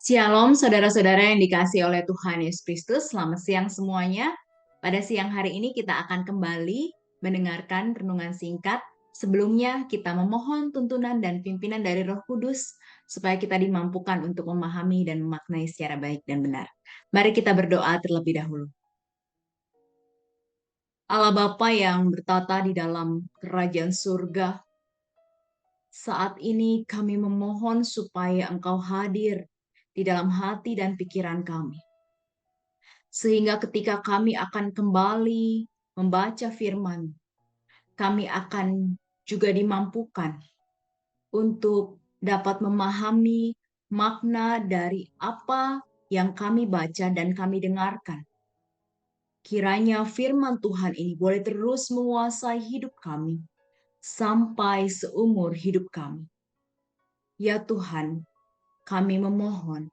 Shalom saudara-saudara yang dikasihi oleh Tuhan Yesus Kristus. Selamat siang semuanya. Pada siang hari ini kita akan kembali mendengarkan renungan singkat. Sebelumnya kita memohon tuntunan dan pimpinan dari Roh Kudus supaya kita dimampukan untuk memahami dan memaknai secara baik dan benar. Mari kita berdoa terlebih dahulu. Allah Bapa yang bertata di dalam kerajaan surga, saat ini kami memohon supaya Engkau hadir di dalam hati dan pikiran kami. Sehingga ketika kami akan kembali membaca firman, kami akan juga dimampukan untuk dapat memahami makna dari apa yang kami baca dan kami dengarkan. Kiranya firman Tuhan ini boleh terus menguasai hidup kami sampai seumur hidup kami. Ya Tuhan, kami memohon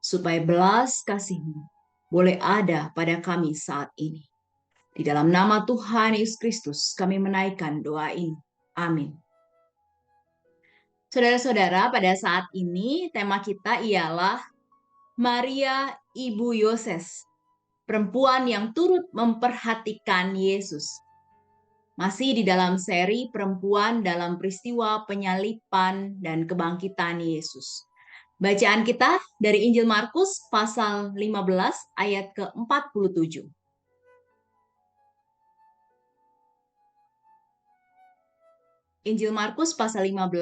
supaya belas kasih-Mu boleh ada pada kami saat ini. Di dalam nama Tuhan Yesus Kristus, kami menaikkan doa ini. Amin. Saudara-saudara, pada saat ini tema kita ialah Maria Ibu Yoses, perempuan yang turut memperhatikan Yesus. Masih di dalam seri perempuan dalam peristiwa penyaliban dan kebangkitan Yesus. Bacaan kita dari Injil Markus pasal 15 ayat ke-47. Injil Markus pasal 15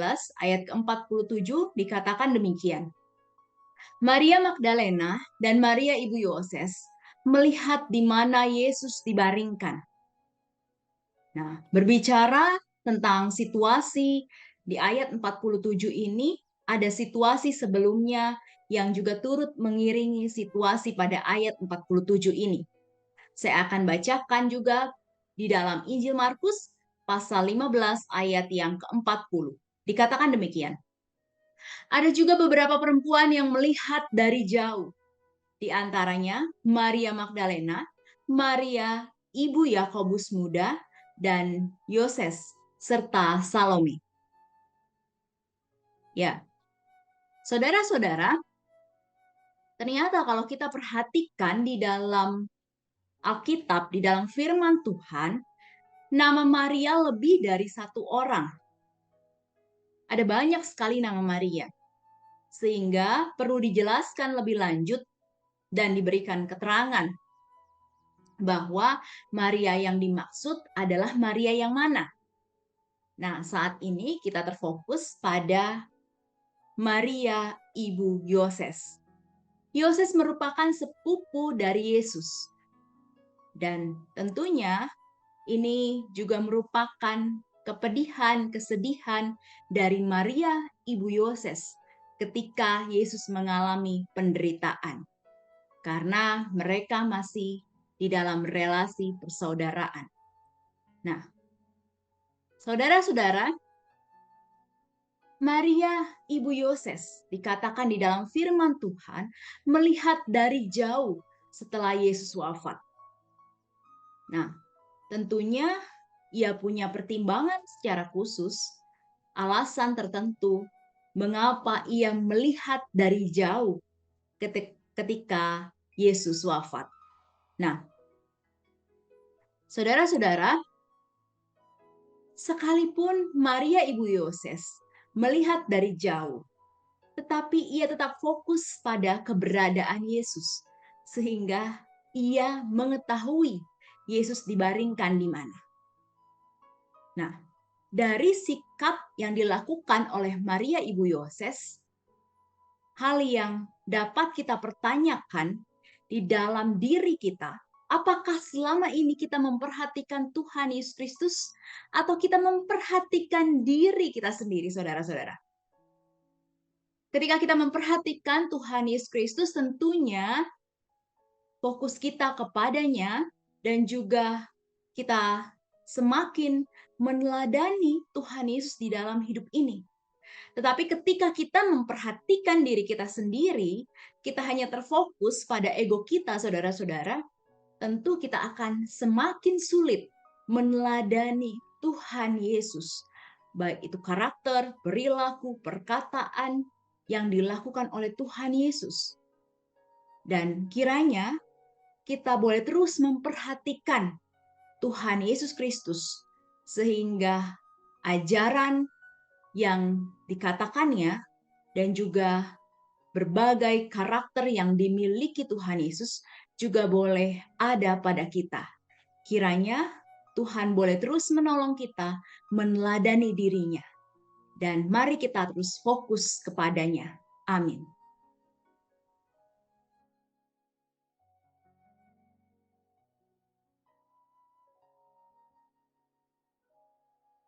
ayat ke-47 dikatakan demikian. Maria Magdalena dan Maria ibu Yoses melihat di mana Yesus dibaringkan. Nah, berbicara tentang situasi di ayat 47 ini, ada situasi sebelumnya yang juga turut mengiringi situasi pada ayat 47 ini. Saya akan bacakan juga di dalam Injil Markus pasal 15 ayat yang ke-40. Dikatakan demikian. Ada juga beberapa perempuan yang melihat dari jauh. Di antaranya Maria Magdalena, Maria ibu Yakobus muda, dan Yoses, serta Salome. Ya, saudara-saudara, ternyata kalau kita perhatikan di dalam Alkitab, di dalam firman Tuhan, nama Maria lebih dari satu orang. Ada banyak sekali nama Maria. Sehingga perlu dijelaskan lebih lanjut dan diberikan keterangan bahwa Maria yang dimaksud adalah Maria yang mana. Nah, saat ini kita terfokus pada Maria ibu Yoses. Yoses merupakan sepupu dari Yesus. Dan tentunya ini juga merupakan kepedihan, kesedihan dari Maria ibu Yoses ketika Yesus mengalami penderitaan. Karena mereka masih di dalam relasi persaudaraan. Nah, saudara-saudara, Maria ibu Yoses dikatakan di dalam firman Tuhan melihat dari jauh setelah Yesus wafat. Nah, tentunya ia punya pertimbangan secara khusus, alasan tertentu mengapa ia melihat dari jauh ketika Yesus wafat. Nah, saudara-saudara, sekalipun Maria ibu Yoses melihat dari jauh, tetapi ia tetap fokus pada keberadaan Yesus, sehingga ia mengetahui Yesus dibaringkan di mana. Nah, dari sikap yang dilakukan oleh Maria ibu Yoses, hal yang dapat kita pertanyakan di dalam diri kita, apakah selama ini kita memperhatikan Tuhan Yesus Kristus atau kita memperhatikan diri kita sendiri, saudara-saudara? Ketika kita memperhatikan Tuhan Yesus Kristus, tentunya fokus kita kepadanya dan juga kita semakin meneladani Tuhan Yesus di dalam hidup ini. Tetapi ketika kita memperhatikan diri kita sendiri, kita hanya terfokus pada ego kita, saudara-saudara, tentu kita akan semakin sulit meneladani Tuhan Yesus. Baik itu karakter, perilaku, perkataan, yang dilakukan oleh Tuhan Yesus. Dan kiranya kita boleh terus memperhatikan Tuhan Yesus Kristus, sehingga ajaran yang dikatakannya dan juga berbagai karakter yang dimiliki Tuhan Yesus juga boleh ada pada kita. Kiranya Tuhan boleh terus menolong kita meneladani dirinya. Dan mari kita terus fokus kepadanya. Amin.